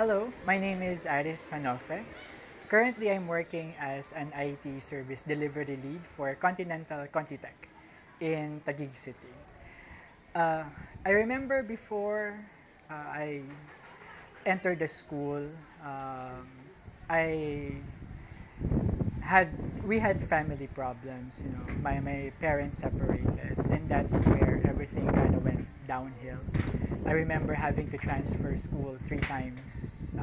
Hello, my name is Aries. Currently, I'm working as an IT service delivery lead for Continental Contitech in Taguig City. Uh, I remember before I entered the school, um, I had we had family problems. My parents separated, and that's where everything kind of went downhill. I remember having to transfer school 3 times.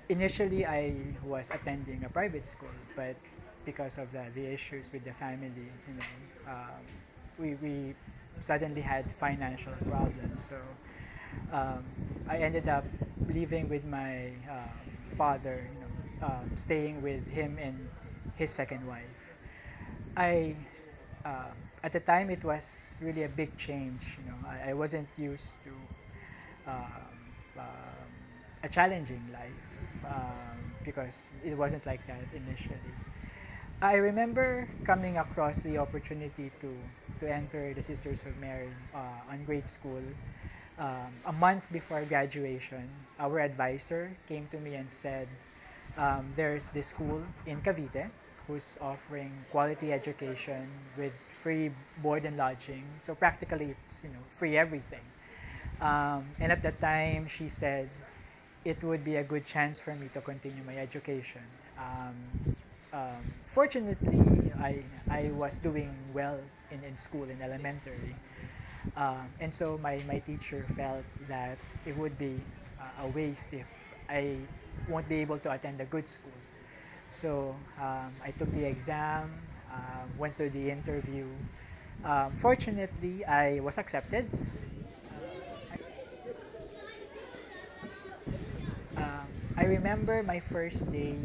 Initially, I was attending a private school, but because of the issues with the family, we suddenly had financial problems. So um, I ended up living with my father, staying with him and his second wife. I at the time it was really a big change. I wasn't used to a challenging life because it wasn't like that initially. I remember coming across the opportunity to enter the Sisters of Mary on grade school. A month before graduation, our advisor came to me and said, there's this school in Cavite who's offering quality education with free board and lodging. So practically, it's free everything. And at that time, she said it would be a good chance for me to continue my education. Fortunately, I was doing well in school in elementary. And so my teacher felt that it would be a waste if I won't be able to attend a good school. So I took the exam, went through the interview. Fortunately, I was accepted. I remember my first day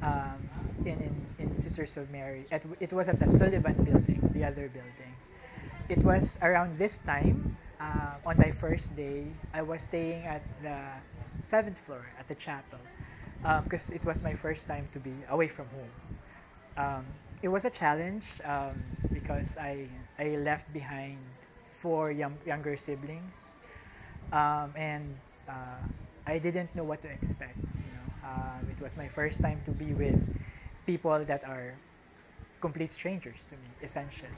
um, in Sisters of Mary. It was at the Sullivan building, the other building. It was around this time, on my first day, I was staying at the 7th floor at the chapel because it was my first time to be away from home. It was a challenge because I left behind four younger siblings, and I didn't know what to expect. It was my first time to be with people that are complete strangers to me, essentially.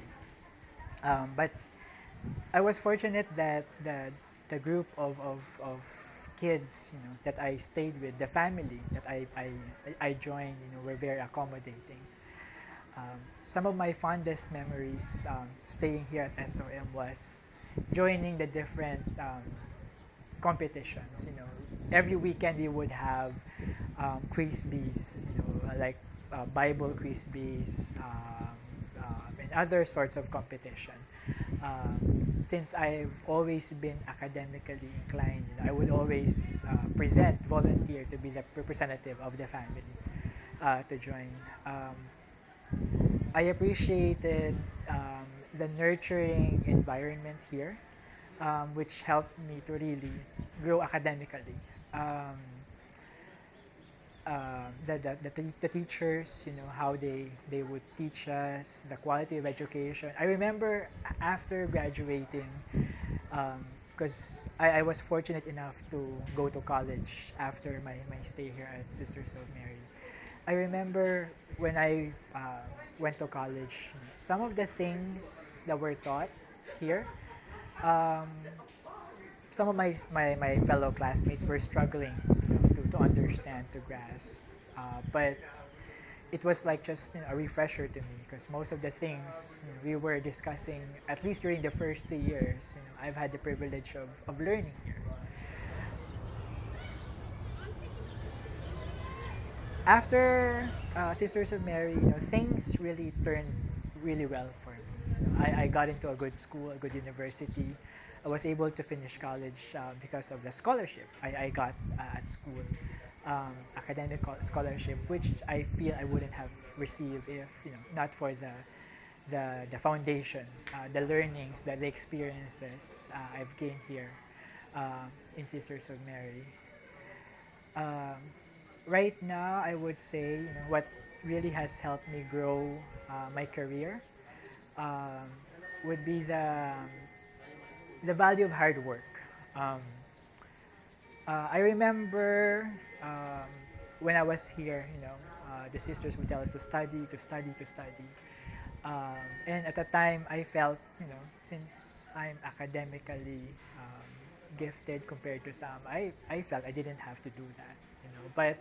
But I was fortunate that the group of kids, that I stayed with, the family that I joined, were very accommodating. Some of my fondest memories staying here at SOM was joining the different competitions. Every weekend we would have quiz bees, like Bible quiz bees and other sorts of competition. Since I've always been academically inclined, I would always volunteer to be the representative of the family to join. I appreciated the nurturing environment here, which helped me to really grow academically. The teachers, how they would teach us, the quality of education. I remember after graduating, because I was fortunate enough to go to college after my stay here at Sisters of Mary. I remember when I went to college, some of the things that were taught here, um, some of my fellow classmates were struggling to understand, to grasp. But it was like just a refresher to me because most of the things we were discussing, at least during the first 2 years, I've had the privilege of learning here. After Sisters of Mary, things really turned really well for me. I got into a good school, a good university. I was able to finish college because of the scholarship I got at school, academic scholarship, which I feel I wouldn't have received if not for the foundation, the learnings, the experiences I've gained here in Sisters of Mary. Um, right now, I would say what really has helped me grow my career um, would be the value of hard work. Um, I remember um, when I was here, the sisters would tell us to study, to study, to study. And at the time, I felt, since I'm academically gifted compared to some, I felt I didn't have to do that, But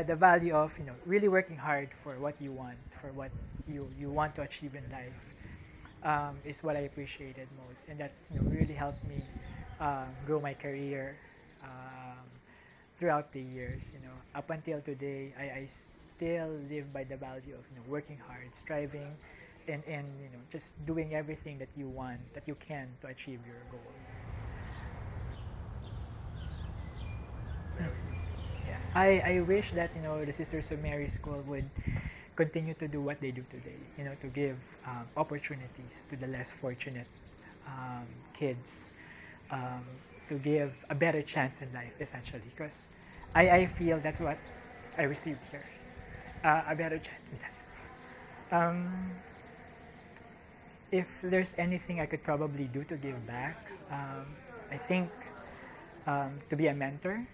the value of, really working hard for what you want, for what you want to achieve in life, is what I appreciated most, and that's really helped me grow my career um, throughout the years. Up until today, I still live by the value of working hard, striving, and just doing everything that you want, that you can to achieve your goals. Yeah, I wish that the Sisters of Mary School would continue to do what they do today. To give opportunities to the less fortunate kids, um, to give a better chance in life, essentially. Because I feel that's what I received here, a better chance in life. If there's anything I could probably do to give back, I think to be a mentor,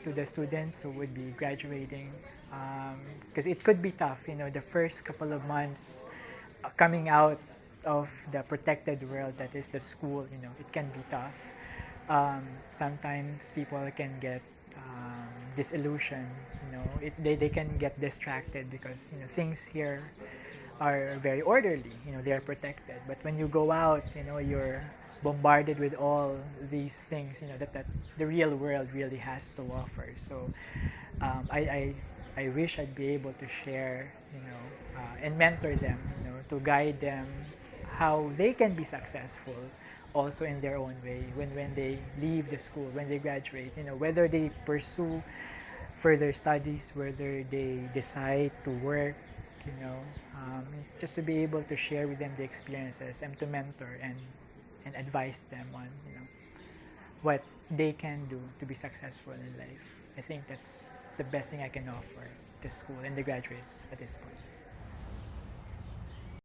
to the students who would be graduating, because it could be tough, the first couple of months coming out of the protected world that is the school, it can be tough. Sometimes people can get disillusioned, they can get distracted because things here are very orderly, they are protected. But when you go out, you're bombarded with all these things, that the real world really has to offer. So I wish I'd be able to share, and mentor them, to guide them how they can be successful also in their own way when they leave the school, when they graduate, whether they pursue further studies, whether they decide to work, just to be able to share with them the experiences and to mentor and advise them on what they can do to be successful in life. I think that's the best thing I can offer the school and the graduates at this point.